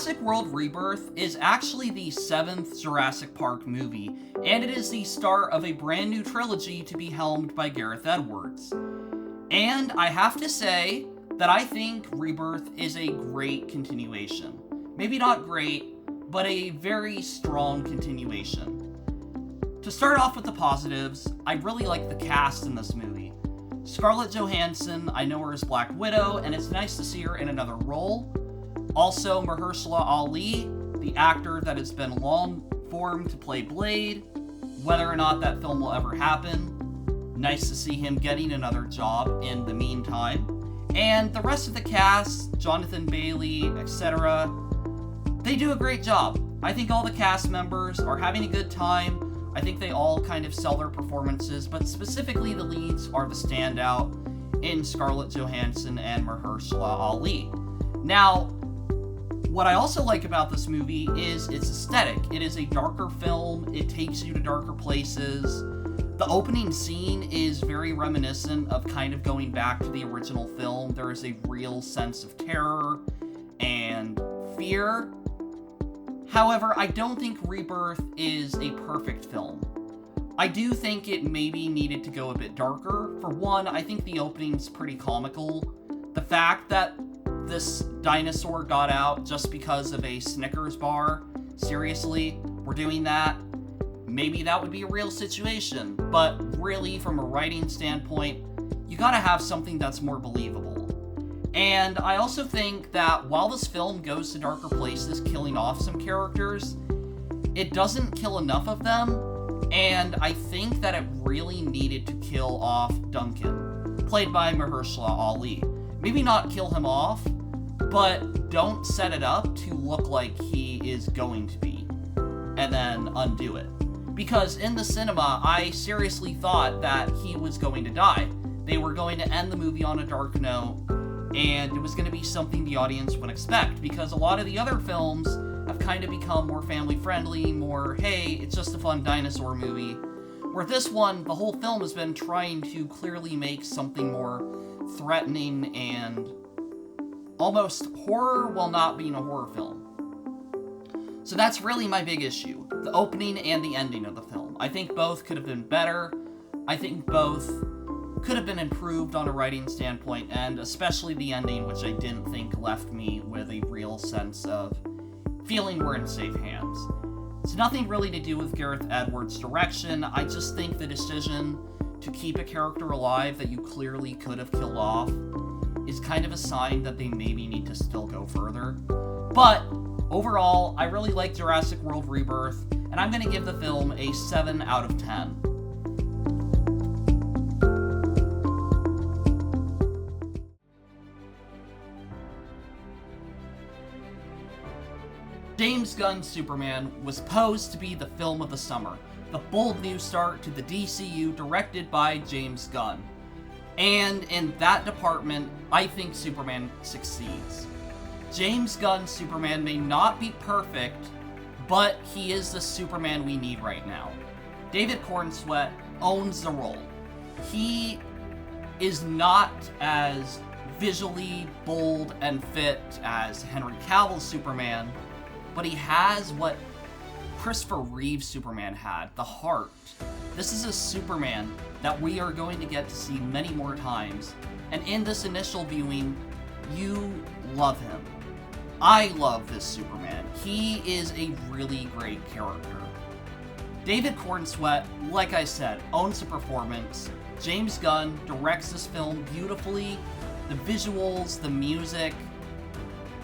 Jurassic World Rebirth is actually the 7th Jurassic Park movie, and it is the start of a brand new trilogy to be helmed by Gareth Edwards. And I have to say that I think Rebirth is a great continuation. Maybe not great, but a very strong continuation. To start off with the positives, I really like the cast in this movie. Scarlett Johansson, I know her as Black Widow, and it's nice to see her in another role. Also, Mahershala Ali, the actor that has been long formed to play Blade. Whether or not that film will ever happen, nice to see him getting another job in the meantime. And the rest of the cast, Jonathan Bailey, etc., they do a great job. I think all the cast members are having a good time. I think they all kind of sell their performances, but specifically the leads are the standout in Scarlett Johansson and Mahershala Ali. Now, what I also like about this movie is its aesthetic. It is a darker film. It takes you to darker places. The opening scene is very reminiscent of kind of going back to the original film. There is a real sense of terror and fear. However, I don't think Rebirth is a perfect film. I do think it maybe needed to go a bit darker. For one, I think the opening's pretty comical. The fact that this dinosaur got out just because of a Snickers bar, seriously, we're doing that? Maybe that would be a real situation, but really, from a writing standpoint, you gotta have something that's more believable. And I also think that while this film goes to darker places, killing off some characters, it doesn't kill enough of them, and I think that it really needed to kill off Duncan, played by Mahershala Ali. Maybe not kill him off, but don't set it up to look like he is going to be, and then undo it. Because in the cinema, I seriously thought that he was going to die. They were going to end the movie on a dark note, and it was going to be something the audience would expect, because a lot of the other films have kind of become more family-friendly, more, hey, it's just a fun dinosaur movie. Where this one, the whole film has been trying to clearly make something more threatening and almost horror while not being a horror film. So that's really my big issue, the opening and the ending of the film. I think both could have been better. I think both could have been improved on a writing standpoint, and especially the ending, which I didn't think left me with a real sense of feeling we're in safe hands. It's nothing really to do with Gareth Edwards' direction. I just think the decision to keep a character alive that you clearly could have killed off is kind of a sign that they maybe need to still go further. But overall, I really like Jurassic World Rebirth, and I'm going to give the film a 7 out of 10. James Gunn's Superman was posed to be the film of the summer, the bold new start to the DCU directed by James Gunn. And in that department, I think Superman succeeds. James Gunn's Superman may not be perfect, but he is the Superman we need right now. David Cornsweet owns the role. He is not as visually bold and fit as Henry Cavill's Superman, but he has what Christopher Reeve's Superman had, the heart. This is a Superman that we are going to get to see many more times, and in this initial viewing, you love him. I love this Superman. He is a really great character. David Cornsweet, like I said, owns the performance. James Gunn directs this film beautifully. The visuals, the music,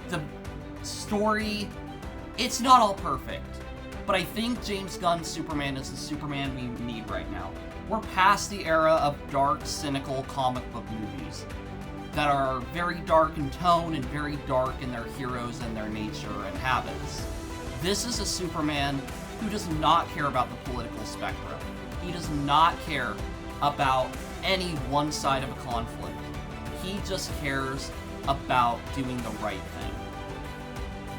the story, it's not all perfect. But I think James Gunn's Superman is the Superman we need right now. We're past the era of dark, cynical comic book movies that are very dark in tone and very dark in their heroes and their nature and habits. This is a Superman who does not care about the political spectrum. He does not care about any one side of a conflict. He just cares about doing the right thing.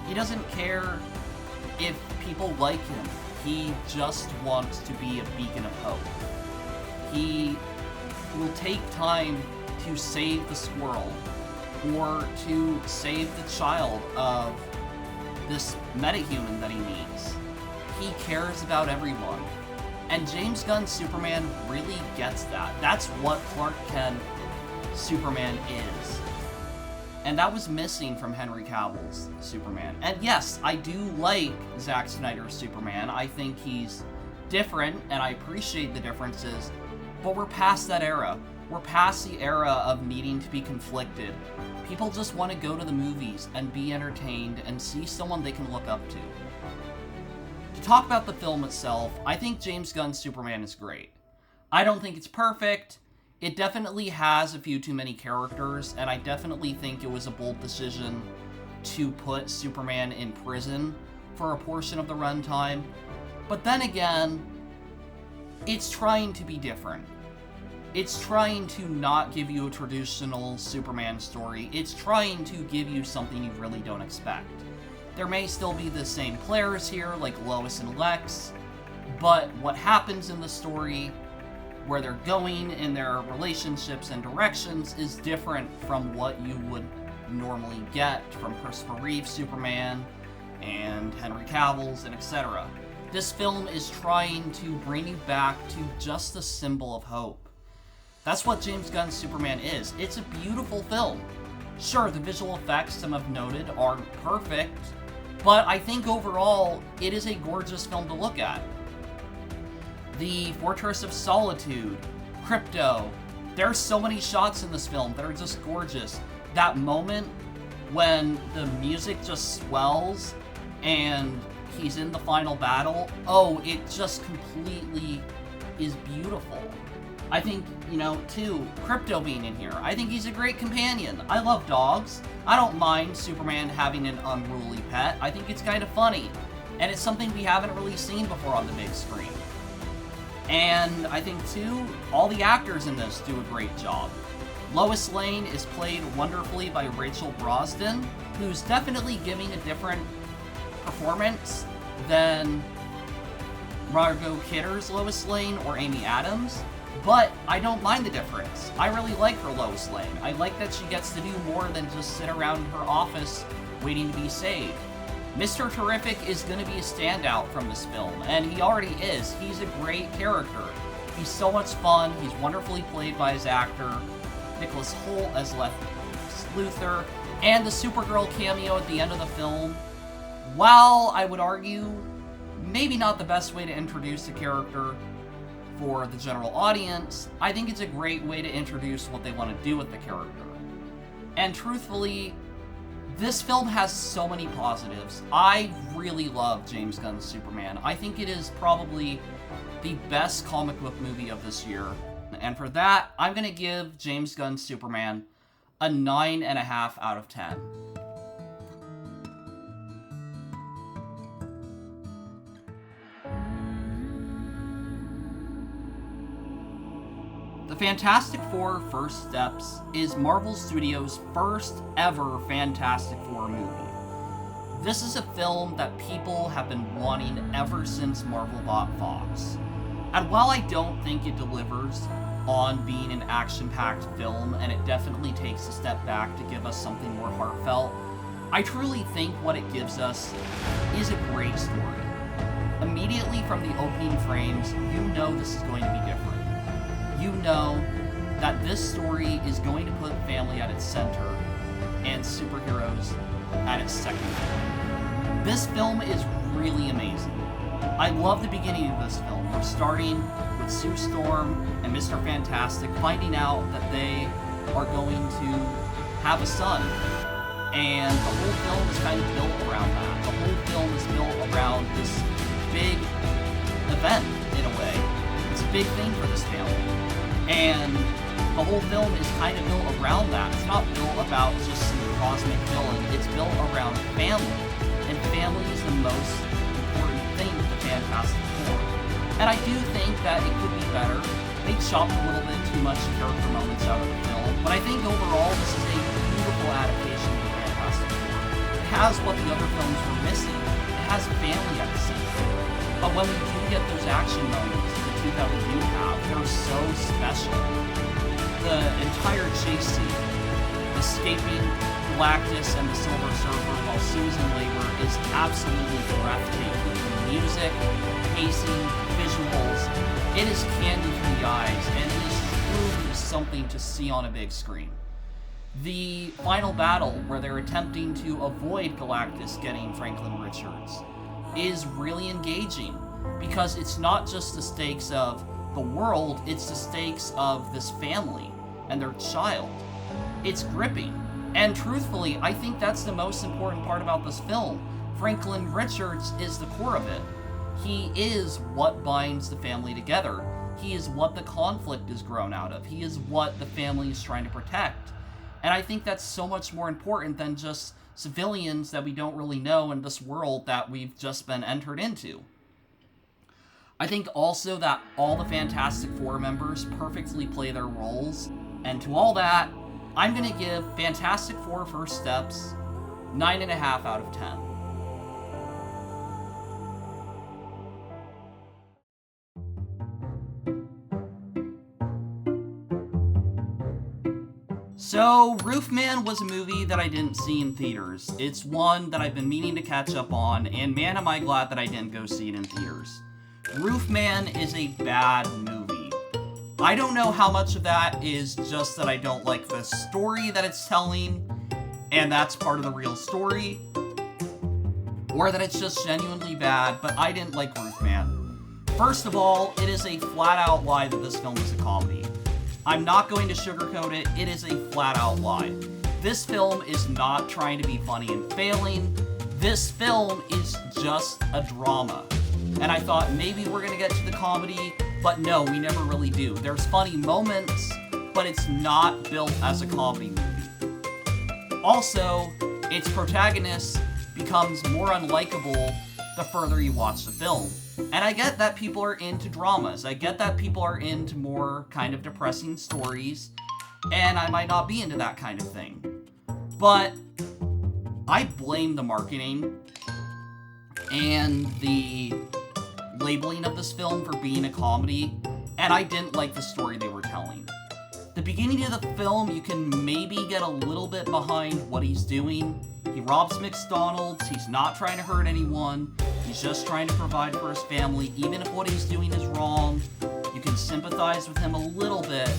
He doesn't care if people like him. He just wants to be a beacon of hope. He will take time to save the squirrel, or to save the child of this metahuman that he meets. He cares about everyone. And James Gunn's Superman really gets that. That's what Clark Kent Superman is. And that was missing from Henry Cavill's Superman. And yes, I do like Zack Snyder's Superman. I think he's different, and I appreciate the differences, but we're past that era. We're past the era of needing to be conflicted. People just want to go to the movies and be entertained and see someone they can look up to. To talk about the film itself, I think James Gunn's Superman is great. I don't think it's perfect. It definitely has a few too many characters, and I definitely think it was a bold decision to put Superman in prison for a portion of the runtime. But then again, it's trying to be different. It's trying to not give you a traditional Superman story. It's trying to give you something you really don't expect. There may still be the same players here, like Lois and Lex, but what happens in the story, where they're going in their relationships and directions, is different from what you would normally get from Christopher Reeve's Superman and Henry Cavill's and etc. This film is trying to bring you back to just a symbol of hope. That's what James Gunn's Superman is. It's a beautiful film. Sure, the visual effects, some have noted, aren't perfect, but I think overall, it is a gorgeous film to look at. The Fortress of Solitude, Crypto, there's so many shots in this film that are just gorgeous. That moment when the music just swells and he's in the final battle, oh, it just completely is beautiful. I think, too, Crypto being in here, I think he's a great companion. I love dogs. I don't mind Superman having an unruly pet. I think it's kind of funny. And it's something we haven't really seen before on the big screen. And I think, too, all the actors in this do a great job. Lois Lane is played wonderfully by Rachel Brosnan, who's definitely giving a different performance than Margot Kidder's Lois Lane or Amy Adams, but I don't mind the difference. I really like her Lois Lane. I like that she gets to do more than just sit around in her office waiting to be saved. Mr. Terrific is going to be a standout from this film, and he already is. He's a great character. He's so much fun. He's wonderfully played by his actor, Nicholas Hoult as Lex Luthor, and the Supergirl cameo at the end of the film, while I would argue maybe not the best way to introduce a character for the general audience, I think it's a great way to introduce what they want to do with the character. And truthfully, this film has so many positives. I really love James Gunn's Superman. I think it is probably the best comic book movie of this year. And for that, I'm going to give James Gunn's Superman a 9.5 out of 10. The Fantastic Four: First Steps is Marvel Studios' first ever Fantastic Four movie. This is a film that people have been wanting ever since Marvel bought Fox. And while I don't think it delivers on being an action-packed film, and it definitely takes a step back to give us something more heartfelt, I truly think what it gives us is a great story. Immediately from the opening frames, you know this is going to be different. You know that this story is going to put family at its center and superheroes at its secondary. This film is really amazing. I love the beginning of this film. We're starting with Sue Storm and Mr. Fantastic finding out that they are going to have a son. And the whole film is kind of built around that. The whole film is built around this big event, in a way. It's a big thing for this family. And the whole film is kind of built around that. It's not built about just some cosmic villain. It's built around family. And family is the most important thing with the Fantastic Four. And I do think that it could be better. They chopped a little bit too much character moments out of the film. But I think overall this is a beautiful adaptation of the Fantastic Four. It has what the other films were missing. It has family at the center. But when we do get those action moments, that we do have, they're so special. The entire chase scene, escaping Galactus and the Silver Surfer while Susan labor is absolutely breathtaking. Music, pacing, visuals, it is candy for the eyes, and it is truly something to see on a big screen. The final battle, where they're attempting to avoid Galactus getting Franklin Richards, is really engaging, because it's not just the stakes of the world, it's the stakes of this family and their child. It's gripping. And truthfully, I think that's the most important part about this film. Franklin Richards is the core of it. He is what binds the family together. He is what the conflict is grown out of. He is what the family is trying to protect. And I think that's so much more important than just civilians that we don't really know in this world that we've just been entered into. I think also that all the Fantastic Four members perfectly play their roles. And to all that, I'm going to give Fantastic Four First Steps 9.5 out of 10. So, Roofman was a movie that I didn't see in theaters. It's one that I've been meaning to catch up on, and man am I glad that I didn't go see it in theaters. Roofman is a bad movie. I don't know how much of that is just that I don't like the story that it's telling, and that's part of the real story, or that it's just genuinely bad, but I didn't like Roofman. First of all, it is a flat-out lie that this film is a comedy. I'm not going to sugarcoat it, it is a flat-out lie. This film is not trying to be funny and failing. This film is just a drama. And I thought maybe we're gonna get to the comedy, but no, we never really do. There's funny moments, but it's not built as a comedy movie. Also, its protagonist becomes more unlikable the further you watch the film. And I get that people are into dramas. I get that people are into more kind of depressing stories, and I might not be into that kind of thing. But I blame the marketing and the labeling of this film for being a comedy, and I didn't like the story they were telling. The beginning of the film, you can maybe get a little bit behind what he's doing. He robs McDonald's, he's not trying to hurt anyone, he's just trying to provide for his family. Even if what he's doing is wrong, you can sympathize with him a little bit.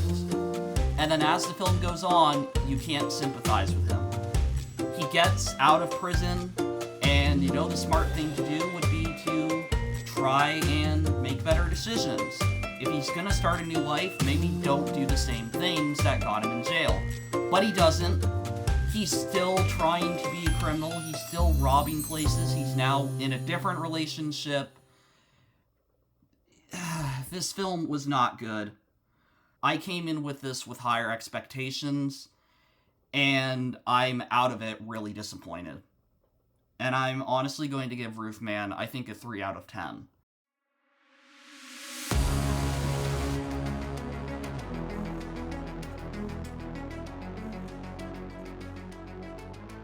And then as the film goes on, you can't sympathize with him. He gets out of prison, and you know the smart thing to do would be to try and make better decisions. If he's gonna start a new life, maybe don't do the same things that got him in jail. But he doesn't. He's still trying to be a criminal. He's still robbing places. He's now in a different relationship. This film was not good. I came in with this with higher expectations, and I'm out of it really disappointed. And I'm honestly going to give Roofman, I think, a 3 out of 10.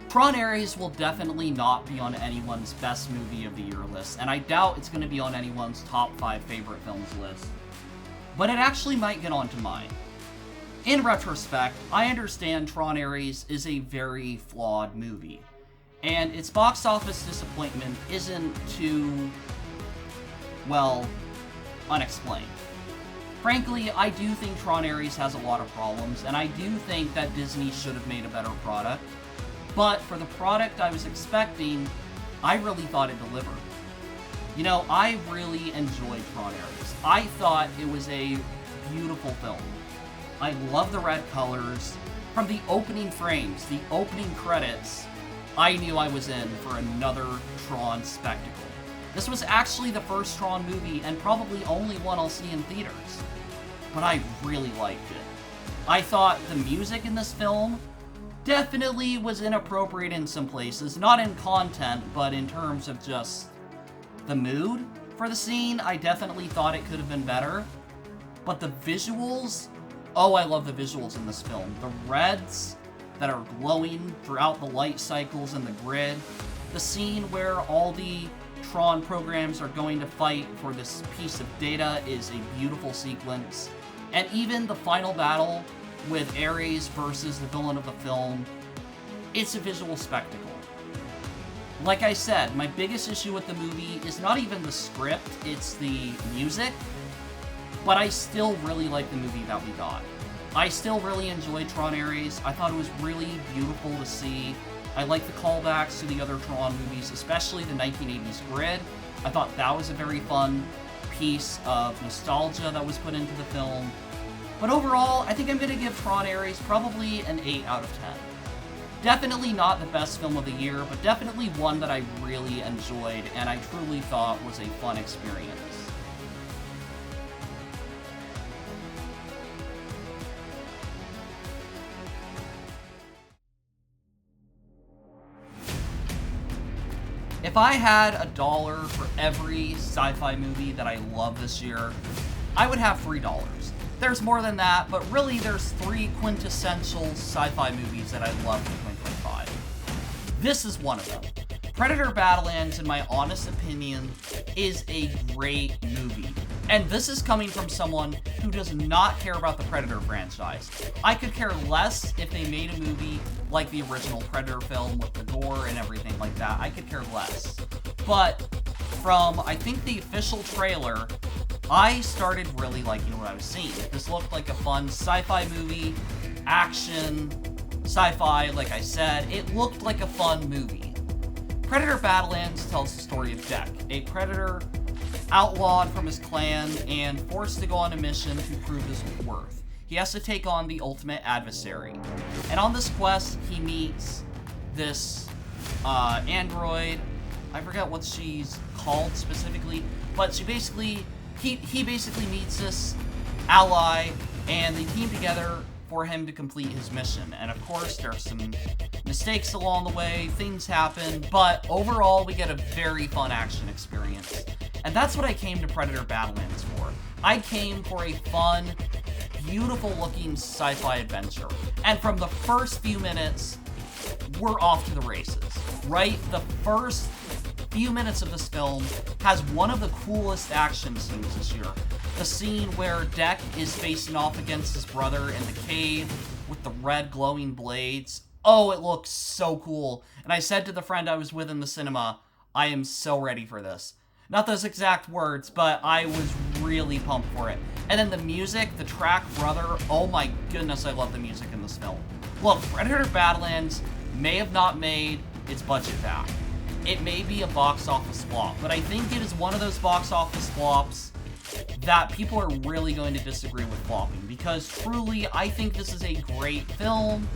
Tron Ares will definitely not be on anyone's best movie of the year list, and I doubt it's going to be on anyone's top 5 favorite films list. But it actually might get onto mine. In retrospect, I understand Tron Ares is a very flawed movie, and its box office disappointment isn't too, well, unexplained. Frankly, I do think Tron Ares has a lot of problems, and I do think that Disney should have made a better product. But for the product I was expecting, I really thought it delivered. You know, I really enjoyed Tron Ares. I thought it was a beautiful film. I love the red colors. From the opening frames, the opening credits, I knew I was in for another Tron spectacle. This was actually the first Tron movie, and probably only one I'll see in theaters. But I really liked it. I thought the music in this film definitely was inappropriate in some places, not in content, but in terms of just the mood for the scene. I definitely thought it could have been better. But the visuals, oh, I love the visuals in this film. The reds that are glowing throughout the light cycles and the grid. The scene where all the Tron programs are going to fight for this piece of data is a beautiful sequence. And even the final battle with Ares versus the villain of the film, it's a visual spectacle. Like I said, my biggest issue with the movie is not even the script, it's the music, but I still really like the movie that we got. I still really enjoyed Tron Ares. I thought it was really beautiful to see. I like the callbacks to the other Tron movies, especially the 1980s grid. I thought that was a very fun piece of nostalgia that was put into the film. But overall, I think I'm going to give Tron Ares probably an 8 out of 10. Definitely not the best film of the year, but definitely one that I really enjoyed and I truly thought was a fun experience. If I had $1 for every sci-fi movie that I love this year, I would have $3. There's more than that, but really there's 3 quintessential sci-fi movies that I love in 2025. This is one of them. Predator Badlands, in my honest opinion, is a great movie. And this is coming from someone who does not care about the Predator franchise. I could care less if they made a movie like the original Predator film with the gore and everything like that. I could care less. But from, I think, the official trailer, I started really liking what I was seeing. This looked like a fun sci-fi movie, action, sci-fi, like I said. It looked like a fun movie. Predator Badlands tells the story of Deck, a predator outlawed from his clan and forced to go on a mission to prove his worth. He has to take on the ultimate adversary. And on this quest, he meets this android. I forget what she's called specifically, but she basically, he basically meets this ally, and they team together for him to complete his mission. And of course, there's some mistakes along the way, things happen, but overall, we get a very fun action experience. And that's what I came to Predator Badlands for. I came for a fun, beautiful-looking sci-fi adventure. And from the first few minutes, we're off to the races, right? The first few minutes of this film has one of the coolest action scenes this year. The scene where Deck is facing off against his brother in the cave with the red glowing blades. Oh, it looks so cool. And I said to the friend I was with in the cinema, I am so ready for this. Not those exact words, but I was really pumped for it. And then the music, the track Brother, oh my goodness, I love the music in this film. Look, Predator Badlands may have not made its budget back. It may be a box office flop, but I think it is one of those box office flops that people are really going to disagree with flopping, because truly, I think this is a great film.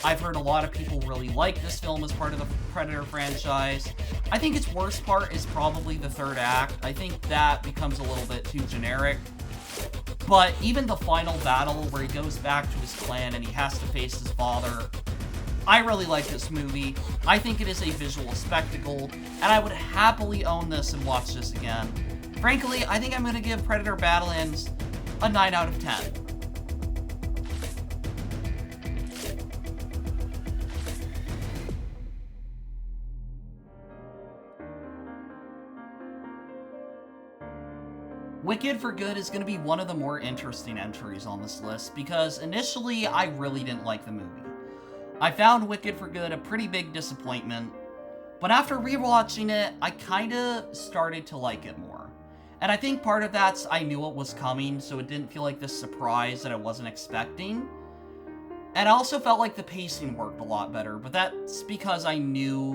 I've heard a lot of people really like this film as part of the Predator franchise. I think its worst part is probably the third act. I think that becomes a little bit too generic. But even the final battle where he goes back to his clan and he has to face his father, I really like this movie. I think it is a visual spectacle, and I would happily own this and watch this again. Frankly, I think I'm going to give Predator Badlands a 9 out of 10. Wicked for Good is going to be one of the more interesting entries on this list, because initially I really didn't like the movie. I found Wicked for Good a pretty big disappointment, but after rewatching it, I kinda started to like it more. And I think part of that's I knew it was coming, so it didn't feel like this surprise that I wasn't expecting. And I also felt like the pacing worked a lot better, but that's because I knew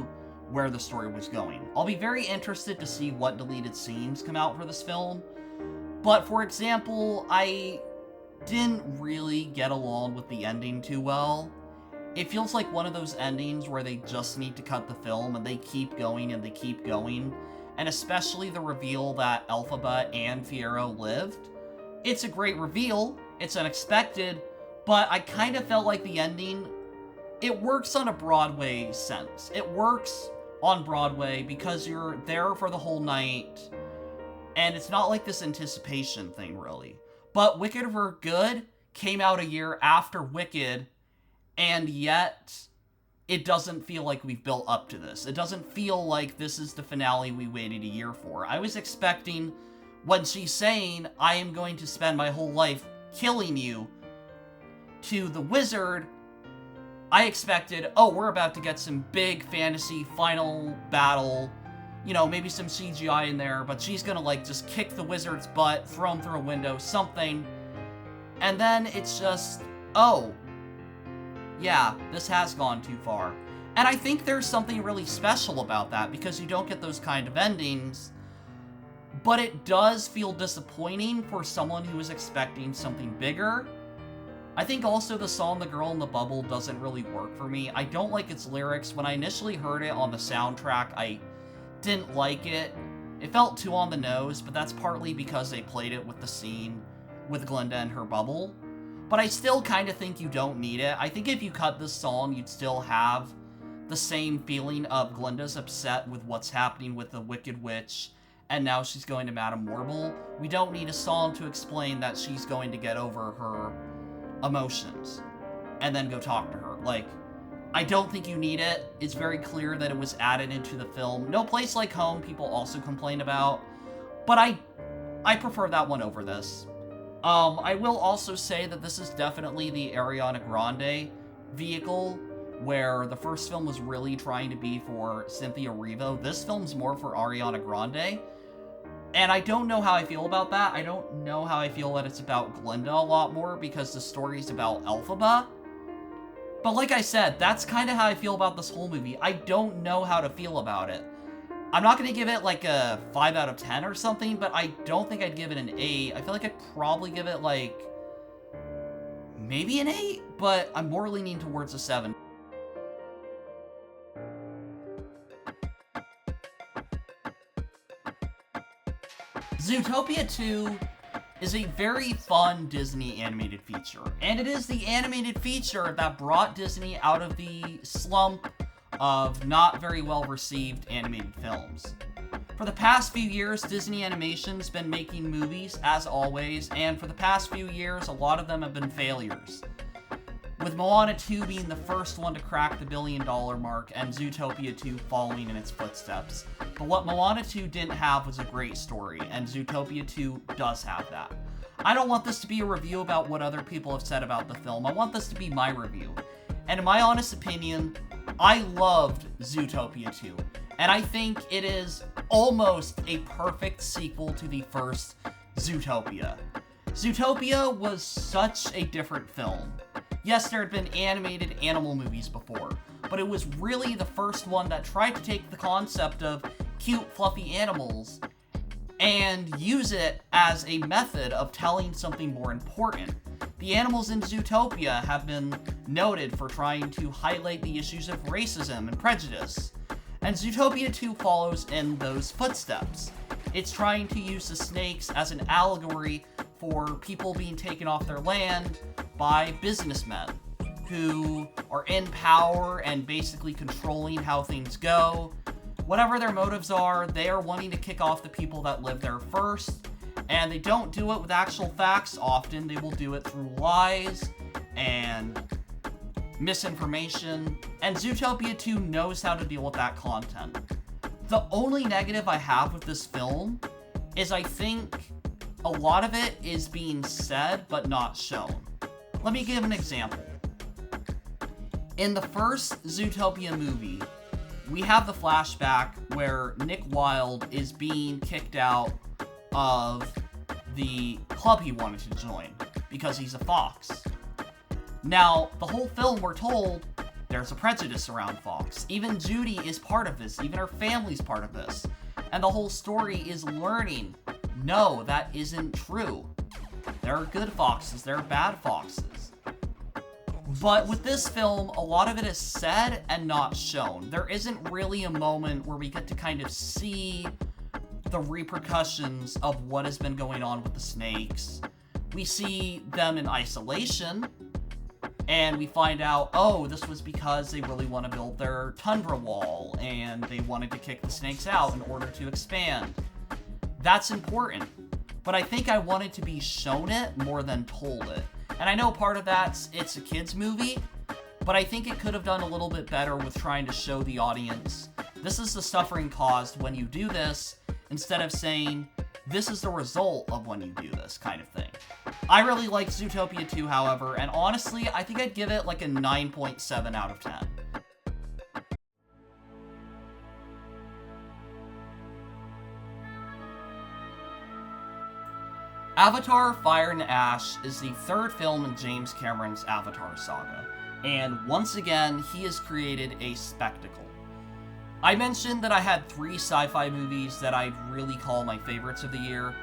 where the story was going. I'll be very interested to see what deleted scenes come out for this film. But for example, I didn't really get along with the ending too well. It feels like one of those endings where they just need to cut the film and they keep going and they keep going. And especially the reveal that Elphaba and Fiyero lived. It's a great reveal, it's unexpected, but I kind of felt like the ending, it works on a Broadway sense. It works on Broadway because you're there for the whole night, and it's not like this anticipation thing, really. But Wicked for Good came out a year after Wicked, and yet it doesn't feel like we've built up to this. It doesn't feel like this is the finale we waited a year for. I was expecting, when she's saying, I am going to spend my whole life killing you, to the wizard, I expected, oh, we're about to get some big fantasy final battle, you know, maybe some CGI in there, but she's gonna, like, just kick the wizard's butt, throw him through a window, something. And then it's just, oh, yeah, this has gone too far. And I think there's something really special about that, because you don't get those kind of endings, but it does feel disappointing for someone who is expecting something bigger. I think also the song The Girl in the Bubble doesn't really work for me. I don't like its lyrics. When I initially heard it on the soundtrack, I didn't like it. It felt too on the nose, but that's partly because they played it with the scene with Glinda and her bubble. But I still kind of think you don't need it. I think if you cut this song, you'd still have the same feeling of Glinda's upset with what's happening with the Wicked Witch, and now she's going to Madame Warble. We don't need a song to explain that she's going to get over her emotions and then go talk to her. Like, I don't think you need it. It's very clear that it was added into the film. No Place Like Home, people also complain about, but I prefer that one over this. I will also say that this is definitely the Ariana Grande vehicle, where the first film was really trying to be for Cynthia Erivo. This film's more for Ariana Grande. And I don't know how I feel about that. I don't know how I feel that it's about Glinda a lot more, because the story's about Elphaba. But like I said, that's kind of how I feel about this whole movie. I don't know how to feel about it. I'm not going to give it like a 5 out of 10 or something, but I don't think I'd give it an 8. I feel like I'd probably give it like maybe an 8, but I'm more leaning towards a 7. Zootopia 2 is a very fun Disney animated feature, and it is the animated feature that brought Disney out of the slump of not very well received animated films. For the past few years, Disney Animation's been making movies, as always, and for the past few years, a lot of them have been failures, with Moana 2 being the first one to crack the $1 billion mark, and Zootopia 2 following in its footsteps. But what Moana 2 didn't have was a great story, and Zootopia 2 does have that. I don't want this to be a review about what other people have said about the film. I want this to be my review. And in my honest opinion, I loved Zootopia 2, and I think it is almost a perfect sequel to the first Zootopia. Zootopia was such a different film. Yes, there had been animated animal movies before, but it was really the first one that tried to take the concept of cute, fluffy animals and use it as a method of telling something more important. The animals in Zootopia have been noted for trying to highlight the issues of racism and prejudice, and Zootopia 2 follows in those footsteps. It's trying to use the snakes as an allegory for people being taken off their land by businessmen who are in power and basically controlling how things go. Whatever their motives are, they are wanting to kick off the people that live there first, and they don't do it with actual facts often. They will do it through lies and misinformation, and Zootopia 2 knows how to deal with that content. The only negative I have with this film is I think a lot of it is being said but not shown. Let me give an example. In the first Zootopia movie, we have the flashback where Nick Wilde is being kicked out of the club he wanted to join because he's a fox. Now, the whole film we're told there's a prejudice around fox. Even Judy is part of this, even her family's part of this. And the whole story is learning, no, that isn't true. There are good foxes, there are bad foxes. But with this film, a lot of it is said and not shown. There isn't really a moment where we get to kind of see the repercussions of what has been going on with the snakes. We see them in isolation, and we find out, oh, this was because they really want to build their tundra wall, and they wanted to kick the snakes out in order to expand. That's important. But I think I wanted to be shown it more than told it. And I know part of that's it's a kid's movie, but I think it could have done a little bit better with trying to show the audience this is the suffering caused when you do this, instead of saying this is the result of when you do this kind of thing. I really like Zootopia 2, however, and honestly, I think I'd give it like a 9.7 out of 10. Avatar: Fire and Ash is the third film in James Cameron's Avatar saga, and once again, he has created a spectacle. I mentioned that I had 3 sci-fi movies that I'd really call my favorites of the year.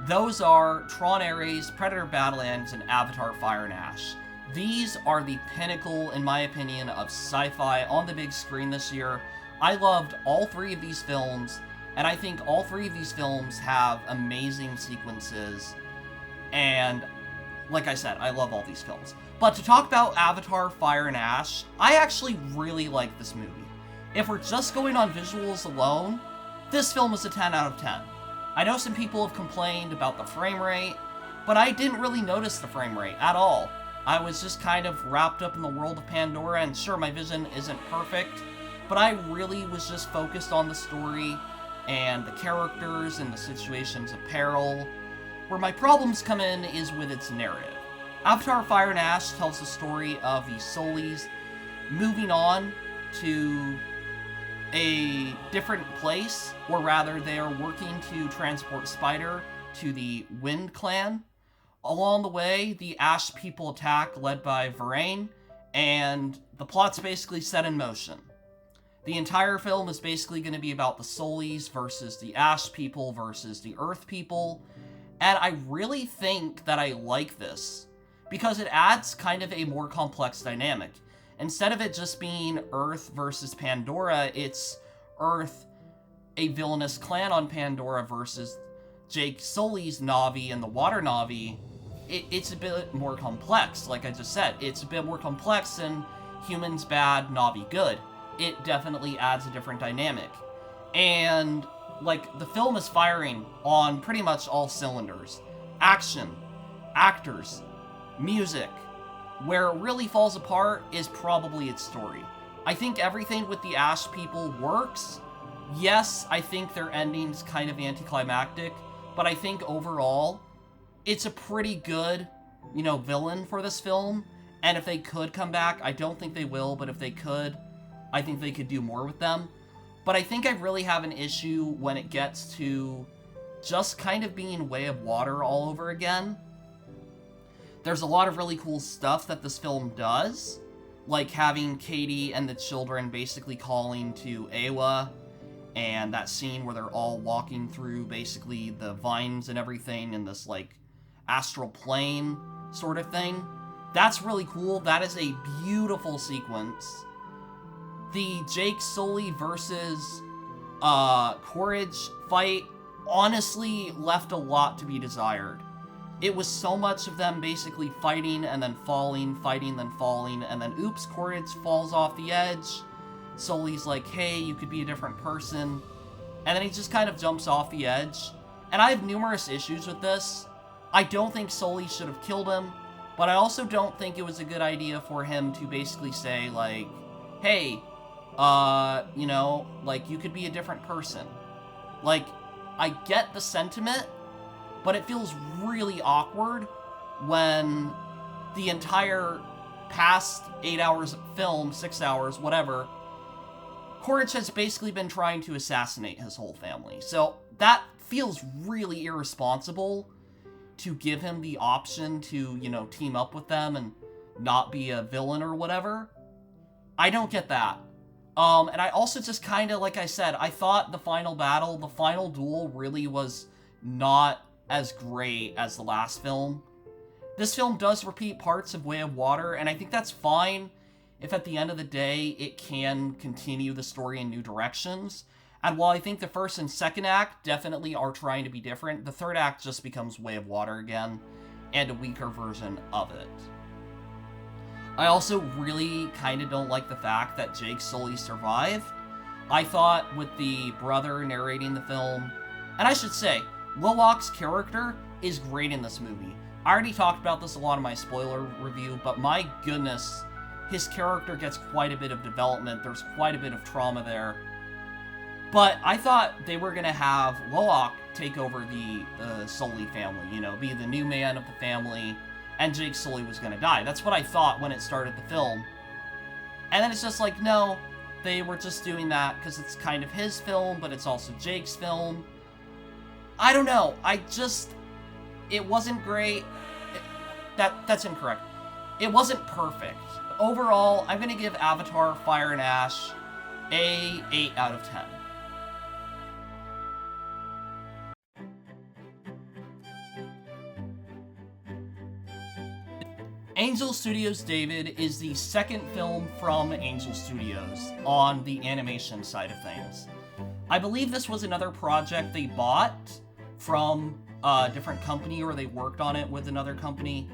Those are Tron Ares, Predator: Badlands, and Avatar: Fire and Ash. These are the pinnacle, in my opinion, of sci-fi on the big screen this year. I loved all 3 of these films, and I think all 3 of these films have amazing sequences, and like I said, I love all these films. But to talk about Avatar: Fire and Ash, I actually really like this movie. If we're just going on visuals alone, this film is a 10 out of 10. I know some people have complained about the frame rate, but I didn't really notice the frame rate at all. I was just kind of wrapped up in the world of Pandora, and sure, my vision isn't perfect, but I really was just focused on the story and the characters and the situations of peril. Where my problems come in is with its narrative. Avatar: Fire and Ash tells the story of the Solis moving on to a different place, or rather they are working to transport Spider to the Wind Clan. Along the way, the Ash people attack, led by Varane, and the plot's basically set in motion. The entire film is basically going to be about the Solis versus the Ash people versus the Earth people, and I really think that I like this, because it adds kind of a more complex dynamic. Instead of it just being Earth versus Pandora, it's Earth, a villainous clan on Pandora, versus Jake Sully's Na'vi and the Water Na'vi. It's a bit more complex, like I just said. It's a bit more complex than humans bad, Na'vi good. It definitely adds a different dynamic. And, like, the film is firing on pretty much all cylinders. Action, actors, music. Where it really falls apart is probably its story. I think everything with the Ash people works. Yes, I think their ending's kind of anticlimactic, but I think overall, it's a pretty good, villain for this film. And if they could come back, I don't think they will, but if they could, I think they could do more with them. But I think I really have an issue when it gets to just kind of being Way of Water all over again. There's a lot of really cool stuff that this film does, like having Katie and the children basically calling to Awa, and that scene where they're all walking through basically the vines and everything in this, like, astral plane sort of thing. That's really cool. That is a beautiful sequence. The Jake Sully versus Courage fight honestly left a lot to be desired. It was so much of them basically fighting and then falling, fighting, then falling, and then oops, Courage falls off the edge. Sully's like, hey, you could be a different person. And then he just kind of jumps off the edge. And I have numerous issues with this. I don't think Sully should have killed him, but I also don't think it was a good idea for him to basically say, like, hey, you could be a different person. Like, I get the sentiment, but it feels really awkward when the entire past 8 hours of film, 6 hours, whatever, Courage has basically been trying to assassinate his whole family. So that feels really irresponsible to give him the option to, team up with them and not be a villain or whatever. I don't get that. And I also just kind of, like I said, I thought the final duel really was not as great as the last film. This film does repeat parts of Way of Water, and I think that's fine if at the end of the day it can continue the story in new directions. And while I think the first and second act definitely are trying to be different, the third act just becomes Way of Water again, and a weaker version of it. I also really kind of don't like the fact that Jake Sully survived. I thought with the brother narrating the film, and I should say, Willock's character is great in this movie. I already talked about this a lot in my spoiler review, but my goodness, his character gets quite a bit of development. There's quite a bit of trauma there. But I thought they were going to have Loak take over the Sully family, you know, be the new man of the family, and Jake Sully was going to die. That's what I thought when it started the film. And then it's just like, no, they were just doing that because it's kind of his film, but it's also Jake's film. I don't know. It wasn't great. That's incorrect. It wasn't perfect. Overall, I'm going to give Avatar Fire and Ash a 8 out of 10. Angel Studios David is the second film from Angel Studios on the animation side of things. I believe this was another project they bought from a different company, or they worked on it with another company,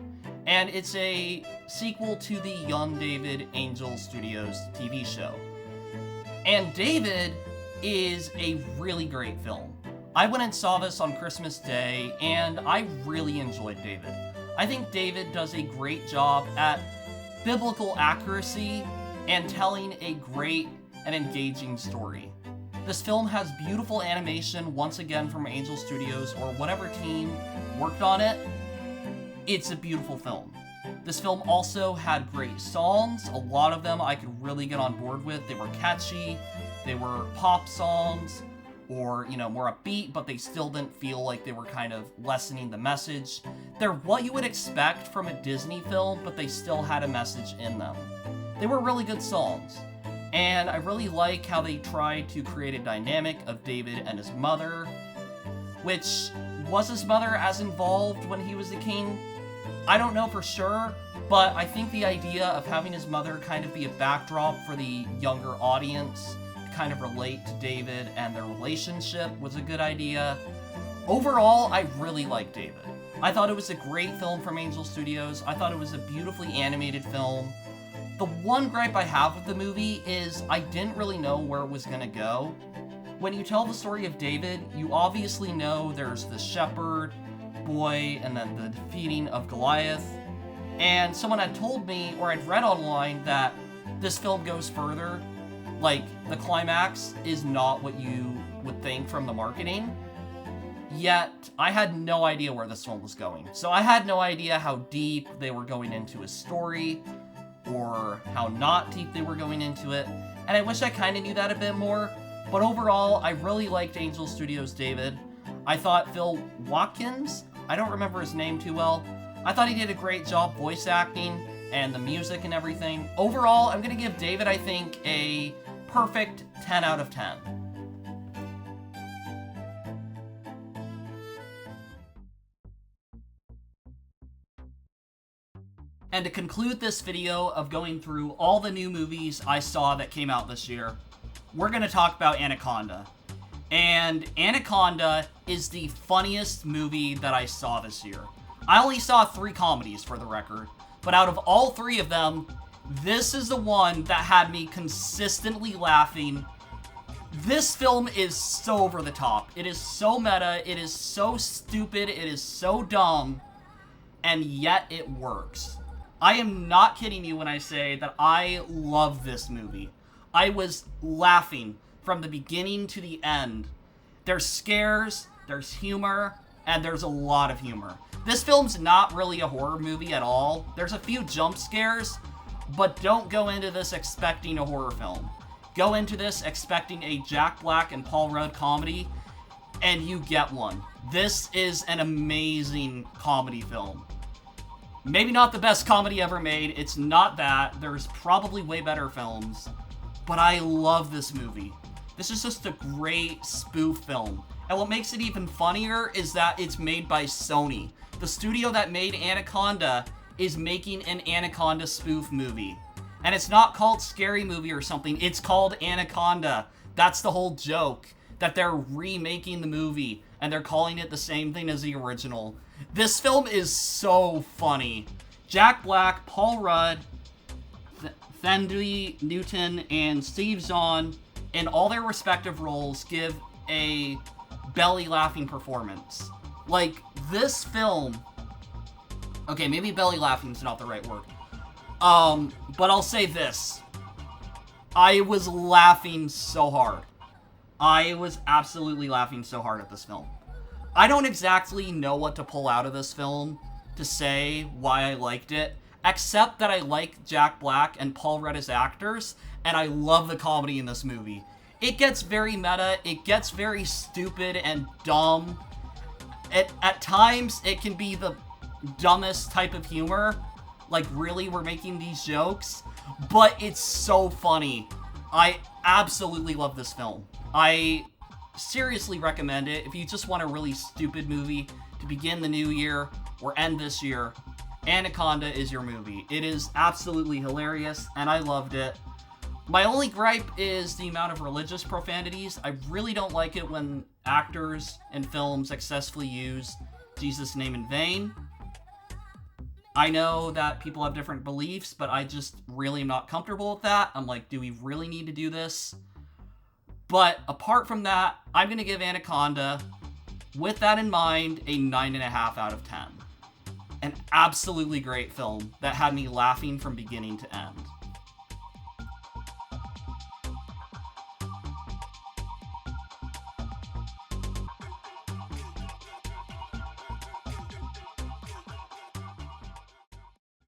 and it's a sequel to the Young David Angel Studios TV show. And David is a really great film. I went and saw this on Christmas Day, and I really enjoyed David. I think David does a great job at biblical accuracy and telling a great and engaging story. This film has beautiful animation, once again from Angel Studios or whatever team worked on it. It's a beautiful film. This film also had great songs. A lot of them I could really get on board with. They were catchy, they were pop songs, or, you know, more upbeat, but they still didn't feel like they were kind of lessening the message. They're what you would expect from a Disney film, but they still had a message in them. They were really good songs. And I really like how they tried to create a dynamic of David and his mother, which, was his mother as involved when he was the king? I don't know for sure, but I think the idea of having his mother kind of be a backdrop for the younger audience, kind of relate to David and their relationship, was a good idea. Overall, I really liked David. I thought it was a great film from Angel Studios. I thought it was a beautifully animated film. The one gripe I have with the movie is I didn't really know where it was going to go. When you tell the story of David, you obviously know there's the shepherd boy and then the defeating of Goliath. And someone had told me, or I'd read online, that this film goes further. Like, the climax is not what you would think from the marketing. Yet, I had no idea where this film was going. So I had no idea how deep they were going into his story, or how not deep they were going into it. And I wish I kind of knew that a bit more. But overall, I really liked Angel Studios' David. I thought Phil Watkins, I don't remember his name too well, I thought he did a great job voice acting and the music and everything. Overall, I'm going to give David, I think, a perfect 10 out of 10. And to conclude this video of going through all the new movies I saw that came out this year, we're going to talk about Anaconda. And Anaconda is the funniest movie that I saw this year. I only saw 3 comedies, for the record, but out of all 3 of them, this is the one that had me consistently laughing. This film is so over the top. It is so meta, it is so stupid, it is so dumb, and yet it works. I am not kidding you when I say that I love this movie. I was laughing from the beginning to the end. There's scares, there's humor, and there's a lot of humor. This film's not really a horror movie at all. There's a few jump scares, but don't go into this expecting a horror film. Go into this expecting a Jack Black and Paul Rudd comedy, and you get one. This is an amazing comedy film. Maybe not the best comedy ever made, it's not that. There's probably way better films, but I love this movie. This is just a great spoof film. And what makes it even funnier is that it's made by Sony. The studio that made Anaconda is making an Anaconda spoof movie. And it's not called Scary Movie or something, it's called Anaconda. That's the whole joke, that they're remaking the movie, and they're calling it the same thing as the original. This film is so funny. Jack Black, Paul Rudd, Thandie Newton, and Steve Zahn, in all their respective roles, give a belly-laughing performance. Like, this film... Okay, maybe belly-laughing is not the right word. But I'll say this. I was laughing so hard. I was absolutely laughing so hard at this film. I don't exactly know what to pull out of this film to say why I liked it, except that I like Jack Black and Paul Rudd as actors, and I love the comedy in this movie. It gets very meta, it gets very stupid and dumb. At times, it can be the dumbest type of humor, like really we're making these jokes, but it's so funny. I absolutely love this film. I seriously recommend it if you just want a really stupid movie to begin the new year or end this year. Anaconda is your movie. It is absolutely hilarious, and I loved it. My only gripe is the amount of religious profanities. I really don't like it when actors in films successfully use Jesus' name in vain. I know that people have different beliefs, but I just really am not comfortable with that. I'm like, do we really need to do this? But apart from that, I'm going to give Anaconda, with that in mind, a 9.5 out of 10. An absolutely great film that had me laughing from beginning to end.